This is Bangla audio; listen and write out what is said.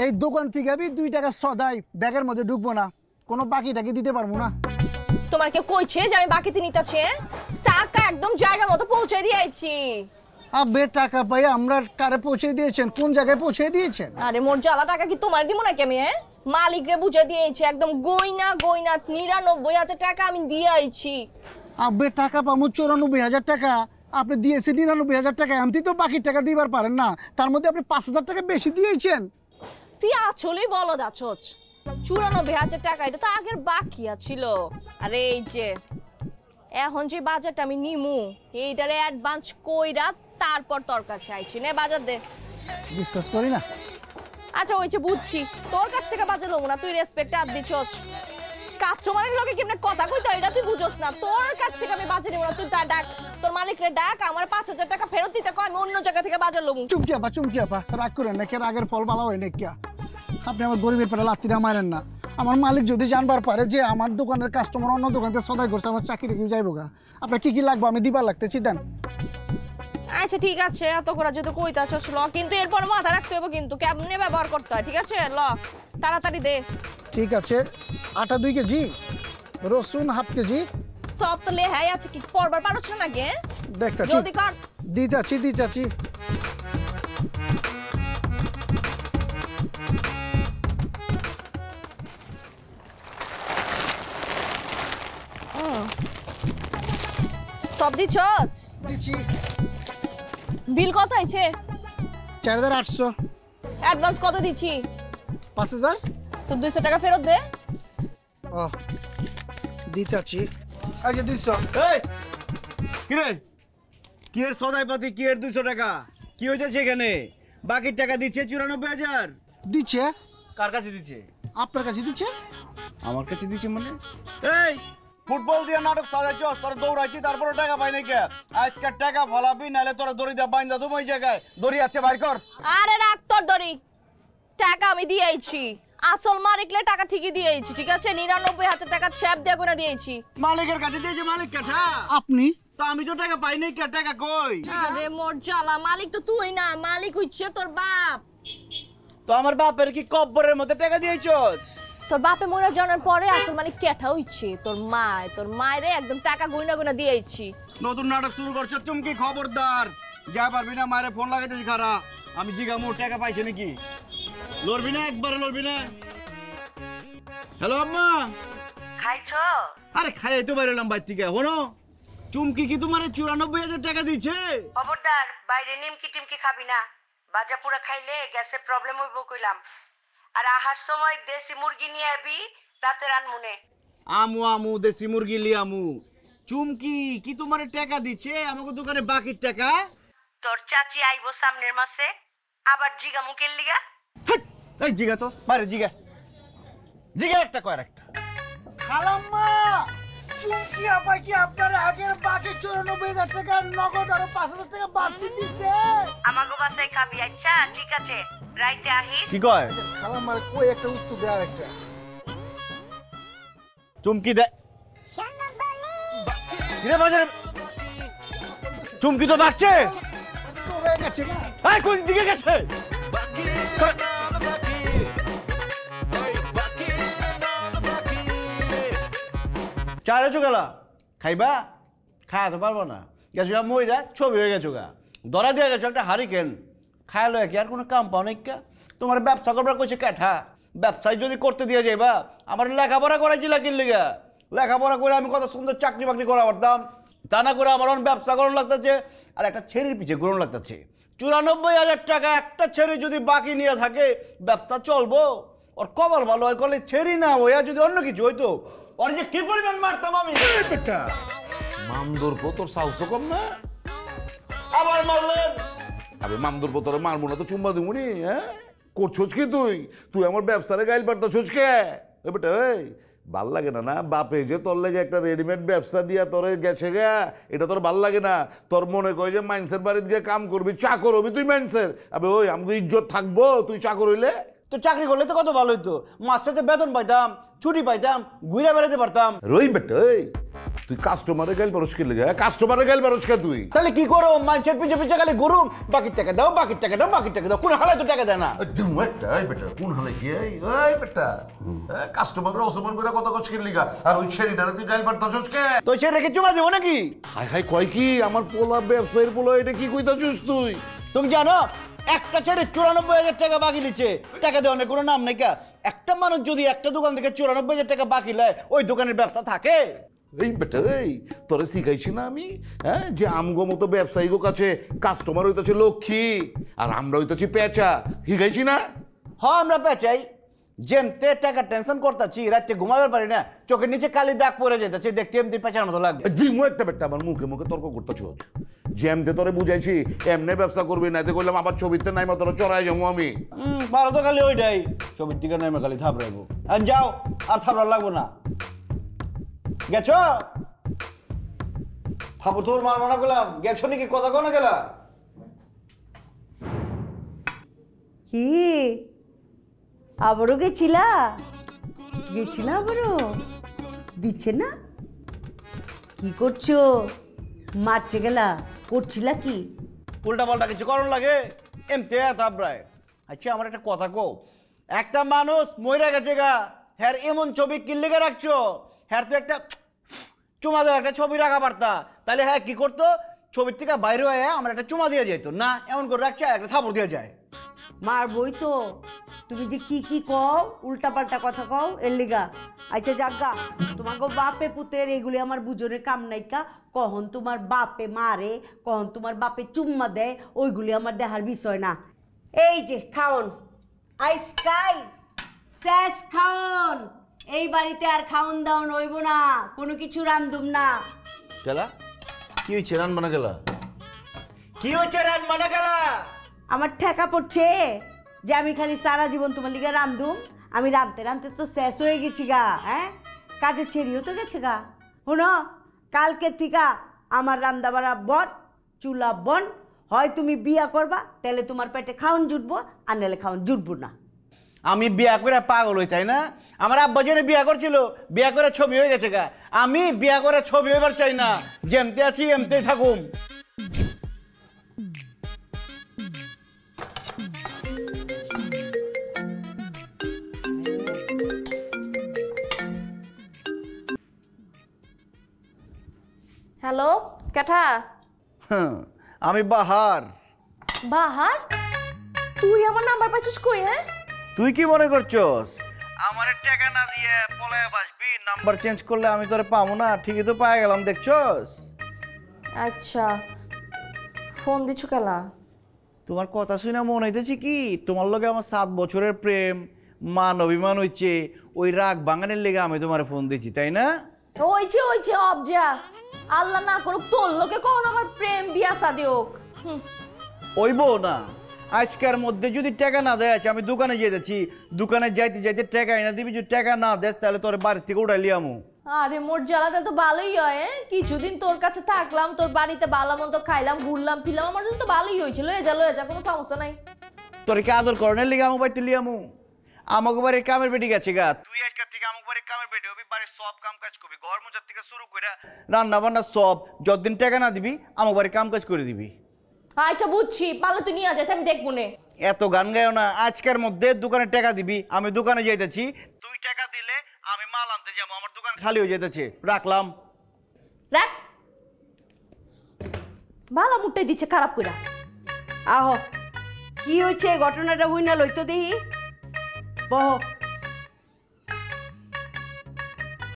এই দোকান থেকে আমি 2 টাকা সদাই ব্যাগের মধ্যে ঢুকবো না, কোনো বাকিটাকে দিতে পারবো না। তোমার কে কইছে যে আমি বাকিতে নিতেছি? টাকা একদম জায়গা মতো পৌঁছে দিয়েছি। আবে টাকা পাই আমরা কারে পৌঁছে দিয়েছেন, কোন জায়গায় পৌঁছে দিয়েছেন? আরে মোর জ্বালা টাকা কি তোমার দিব নাকি আমি? মালিকরে বুঝে দিয়েছি একদম গয়না গয়না ৯৯,০০০ টাকা আমি দিয়ে আইছি। আবে টাকা পামু ৯৪,০০০ টাকা, আপনি দিয়েছেন ৯৯,০০০ টাকা, এমনি তো বাকি টাকা দিবার পারেন না, তার মধ্যে আপনি ৫,০০০ টাকা বেশি দিয়েছেন। তুই আসলেই বলদ আছোস। ৯৪,০০০ টাকা এটা তো আগের বাকি ছিল। আরে এই যে এখন যে বাজারটা আমি নিমু এইটারে অ্যাডভান্স কইরা তারপর তোর কাছে আইছি নে বাজার দে। বিশ্বাস করি না। আচ্ছা ওই যে বুঝছি তোর কাছ থেকে বাজার লমু না, তুই রেসপেক্ট আর দিছস। কাস্টমারের লগে কেমনে কথা কইতো এটা তুই বুঝছস না। তোর কাছ থেকে আমি বাজার নিব না, তুই তা ডাক তোর মালিকরে ডাক, আমার ৫,০০০ টাকা ফেরত দিতে কয়, আমি অন্য জায়গা থেকে বাজার লমু। চুমকি আপা রাগ করেন না, কে রাগের ফল ভালো হয় না কিয়া? আপনি আমার গরিবের পেটে লাত্তিটা মারেন না। আমার মালিক যদি জানবার পারে যে আমার দোকানের কাস্টমার অন্য দোকান থেকে সদাই করছে, আমার চাকরি কি যাইব গা। আপনার কি লাগবে আমি দিবার লাগতেছি, দেন। আচ্ছা ঠিক আছে, এত করে যদি কইতাছস ল, কিন্তু এরপর মাথা রাখতে হবে কিন্তু কেমনে ব্যবহার করতে হয়, ঠিক আছে? ল তাড়াতাড়ি দে। ঠিক আছে, আটা 2 কেজি, রসুন 1/2 কেজি। সব তো লেহাই আছে, কি পড়বার পারছ না নাকি? দেখতাছি, জলদি কর। দিতাছি। সব দিছস? দিচ্ছি। বিল কত হয়েছে? 4,800। অ্যাডভান্স কত দিছি? 5,000। তো 200 টাকা ফেরত দে। ও দিতাছি। আচ্ছা 200। এই কি রে, কি এর সদাইপাতি, কি এর 200 টাকা কি হইতেছে এখানে? বাকি টাকা দিচ্ছে 94,000। দিচ্ছে? কার কাছে দিচ্ছে? আপনার কাছে দিচ্ছে? আমার কাছে দিচ্ছে মানে? এই ফুটবল দিয়ে নাটক সাজাইছস, তোর দৌড়াইছি তারপরে টাকা পাই নাই কে? আজকে টাকা ফলাবি নালে তোরা দড়ি দিয়ে বাইন্দা তুমি ওই জায়গায় দড়ি আছে বাইর কর। আরে রাখ তোর দড়ি, টাকা আমি দিয়ে আইছি। আসল মালিকলে টাকা ঠিকই দিয়ে আইছি, ঠিক আছে? ৯৯,০০০ টাকা ছ্যাপ দিয়ে করে দিয়েছি। মালিকের কাছে দিয়েছে, মালিক কেঠা? আপনি? তো আমি তো টাকা পাই নাই কে, টাকা কই? আরে মোর জ্বালা, মালিক তো তুই না, মালিক হইছে তোর বাপ। তো আমার বাপের কি কব্বরের মধ্যে টাকা দিয়েছস? তোর বাপে মরে যাওয়ার পরে আসল মালিক কেঠা হইছে তোর মায়েরে একদম টাকা গয়না গয়না দিয়ে আইছি। নতুন নাটক শুরু করছো চুমকি, খবরদার। যা পারবি না মায়ের ফোন লাগাইতেছি খারা, আমি জিগামু টাকা পাইছে নাকি। লড়বি না, একবারে লড়বি না। হ্যালো আম্মা, খাইছো? আরে খাই তো বাইরে এলাম বাইর থেকে। হনো চুমকি কি তোমার 94,000 টাকা দিচ্ছে? খবরদার, বাইরে নিমকি টিমকি খাবি না, বাজা পুরা খাইলে গ্যাসের প্রবলেম হইব কইলাম। আর আহার সময় দেশি মুরগি নিয়ে আবি, রাতে রানমুনে। আমু দেশি মুরগি লিয়ামু। চুমকি কি তোমার টাকা দিচ্ছে আমাকে দোকানে বাকির টাকা? তোর চাচি আইবো সামনের মাসে, আবার জিগা মুখের লিগা। এই জিগা তো বাইরে জিগা একটা কয় একটা। খালাম্মা, চুমকি আপা কি আপনার আগের বাকি 94,000 টাকা নগদ আরো 5,000 টাকা বাড়তি দিছে? আমাগো বাসায় খাবি? আচ্ছা ঠিক আছে, রাইতে আহিস। কি কয়? খালাম্মার কই একটা উত্তর দেওয়ার একটা। চুমকি দে কিরে বাজারে, চুমকি তো বাড়ছে। চলে গেছে না? এই কোন দিকে গেছে? চারে চোখেলা খাইবা, খাওয়া তো পারবো না। গেছো মইরা ছবি হয়ে গেছো গা, ধরা দিয়ে গেছো একটা হারিকেন। খায় লয় কি আর কোনো কাম পাও নাকি? তোমার ব্যবসা করবার কইছে কাঠা, ব্যবসায় যদি করতে দিয়ে যাইবা। আমার লেখাপড়া করাইছিল কিনলিগা, লেখাপড়া করে আমি কত সুন্দর চাকরি বাকরি করা পারতাম। তা না করে আমার ব্যবসা করানো লাগতেছে, আর একটা ছেড়ির পিছিয়ে গ্রহণ লাগতেছে। 94,000 টাকা একটা ছেড়ি যদি বাকি নিয়ে থাকে, ব্যবসা চলবো? ওর কবল ভালো হয় করলে ছেড়ি না হইয়া যদি অন্য কিছু হইতো, ওর যে কি পরিমাণ মারতাম আমি। মামদুর তোর সাহস তো কম না। আবার মারলেন? আবে মামদুর তোরে মারবো না তো চুম্বা দিবনি? হ্যাঁ করছোস কি তুই? তুই আমার ব্যবসারে গাইল পারতাছোস কে? এ বেটা এই ভাল লাগে না? না বাপে যে তোর লেগে একটা রেডিমেড ব্যবসা দিয়া তোরে গেছে গা, এটা তোর ভাল লাগে না? তোর মনে কয় যে মাইন্সের বাড়িতে গিয়ে কাম করবি, চাকর হবি তুই মাইন্সের? আবে ওই আমাকে ইজ্জত থাকবো তুই চাকর হইলে? তো চাকরি করলে তো কত ভালো হইতো, মাঝে বেতন পাইতাম, ছুটি পাইতাম, ঘুরে বেড়াতে পারতাম। রই বেটা এই তুই কাস্টমারে গাইল বারস কে লেগে কাস্টমারে গাইল বারস কে তুই? তাহলে কি করো, মানুষের পিছে পিছে খালি গরুম, বাকির টাকা দাও, বাকির টাকা দাও, বাকির টাকা দাও, কোন হালায় তো টাকা দেয় না। একটা এই বেটা কোন হালে কি এই বেটা কাস্টমারের অসম্মান করে কত কচ কে লিগা আর ওই ছেড়িটারে তুই গাইল বারতাছস কে? তো সে রেখে চুমা দেবো নাকি? হাই হাই কয় কি আমার পোলা ব্যবসায়ীর পোলা এটা কি কইতাছস তুই? তুমি জানো একটা ছেড়ে 94,000 টাকা বাকি নিচ্ছে, টাকা দেওয়ার কোনো নাম নাই কা। একটা মানুষ যদি একটা দোকান থেকে 94,000 টাকা বাকি নেয়, ওই দোকানের ব্যবসা থাকে? এই বেটা এই তোরে শিখাইছি না আমি, হ্যাঁ, যে আমগো মতো ব্যবসায়ীগো কাছে কাস্টমার হইতাছে লক্ষ্মী আর আমরা হইতাছি পেঁচা, শিখাইছি না? হ্যাঁ আমরা পেঁচাই, যেমতে টাকা টেনশন করতেছি, রাত্রে ঘুমাবার পারি না, চোখের নিচে কালি দাগ পড়ে যেতেছে, দেখতে এমনি পেঁচার মতো লাগবে। জিমু একটা বেটা আমার মুখে মুখে তর্ক করতেছ, যেমতে তোরে বুঝাইছি এমনি ব্যবসা করবি না, করলাম আবার ছবিতে নাই মতো চড়াই যাবো আমি। ভালো তো খালি ওইটাই, ছবির দিকে নামে খালি থাপড়াইবো। আর যাও, আর থাপড়ার লাগবো না, গেছো? থাপড় তোর মারবো না গেলাম, গেছো নাকি কথা কোনো গেলা? কি আবারও গেছিলা আবারও দিচ্ছে না? কি করছো? মারছে গেলা, করছিলা কি? উল্টা পাল্টা কিছু করণ লাগে, এমতে থাপড়ায়। আচ্ছা আমার একটা কথা কও, একটা মানুষ মইরা গেছে গা, হ্যার এমন ছবি কিল্লিকে রাখছো, হ্যার তো একটা চুমা দেওয়া একটা ছবি রাখা পারতা, তাহলে হ্যাঁ কি করতো, ছবির থেকে বাইরে হয়ে আমার একটা চুমা দিয়ে যেত না, এমন করে রাখছে একটা থাপড় দিয়ে যায়। মারবই তো, তুমি যে কি কও, উল্টা পাল্টা কথা কও এর লিগা। আচ্ছা জাগা, তোমাকে বাপে পুতের এগুলি আমার বুঝনের কাম নাইকা, কখন তোমার বাপে মারে, কখন তোমার বাপে চুম্মা দেয়, ওইগুলি আমার দেখার বিষয় না। এই যে খাওন আইসকাই শেষ খাওন, এই বাড়িতে আর খাওন দাওন হইব না, কোনো কিছু রান্ধুম না। গেলা কি হয়েছে, রান বানা গেলা কি হয়েছে, রান বানা গেলা? আমার ঠেকা পড়ছে যে আমি খালি সারা জীবন তোমার লিগে রান্ধুম, আমি রাঁধতে রাঁধতে তো শেষ হয়ে গেছি গা। হ্যাঁ, কাজে ছেড়িও তো গেছে গা। শোনো, কালকে থেকে আমার রান্না বাড়া বন, চুলা বন, হয় তুমি বিয়া করবা তাহলে তোমার পেটে খাওন জুটবো, আর নাহলে খাওন জুটবো না। আমি বিয়া করে পাগল হই তাই না? আমার আব্বা জেনে বিয়া করছিল, বিয়া করে ছবি হয়ে গেছে গা। আমি বিয়া করে ছবি হইবার চাই না, যেমতে আছি এমতেই থাকুম। হ্যালো কেঠা? আমি বাহার। বাহার? তুই আমার নাম্বার পাইছিস কই? হ্যাঁ তুই কি মনে করছস আমারে টাকা না দিয়ে পলায় বাসবি? নাম্বার চেঞ্জ করলে আমি তোরে পাবো না? ঠিকই তো পাই গেলাম, দেখছস? আচ্ছা, ফোন দিছো কেলা? তোমার কথা শুনে মনে হইতেছে কি তোমার লগে আমার 7 বছরের প্রেম, মান অভিমান হইছে, ওই রাগ ভাঙানোর লেগে আমি তোমারে ফোন দিচ্ছি, তাই না? ওইছে অবজা, আল্লাহ না করুক তোর লোকে কখন আমার প্রেম বিয়া শাদী হোক। ওইবো না, আজকের মধ্যে যদি টাকা না দেয়, আমি দোকানে যেতেছি, দোকানে যাইতে যাইতে টাকা এনে দিবি, যদি টাকা না দেস তাহলে তোর বাড়ি থেকে উঠাই লিয়ামু। আরে মোর জ্বালাতে তো ভালোই হয়, কিছুদিন তোর কাছে থাকলাম, তোর বাড়িতে ভালো মন্দ খাইলাম, ঘুরলাম ফিরলাম, আমার জন্য তো ভালোই হয়েছিল। লয়ে যা কোনো সমস্যা নাই। তোর কি আদর করণের লিগে আমু বাইতে লিয়ামু? আমাকে বাড়ির কামের বেটি গেছে গা, তুই আজকের থেকে আমাকে বাড়ির কামের বেটি হবি, বাড়ির সব কাম কাজ করবি, ঘর মোজার থেকে শুরু করে রান্না বান্না সব, যতদিন টাকা না দিবি আমাকে বাড়ির কাম কাজ করে দিবি। আচ্ছা বুঝছি, পারলে তুই নিয়ে যাচ্ছ, আমি দেখবো নে। এত গান গায়ও না, আজকের মধ্যে দোকানে টাকা দিবি, আমি দোকানে যাইতেছি, তুই টাকা দিলে আমি মাল আনতে যাবো, আমার দোকান খালি হয়ে যেতেছে। রাখলাম। রাখ, ভালো মুটটাই দিচ্ছে খারাপ কইরা। আহো, কি হয়েছে ঘটনাটা হই না লইতো দেহি বহ।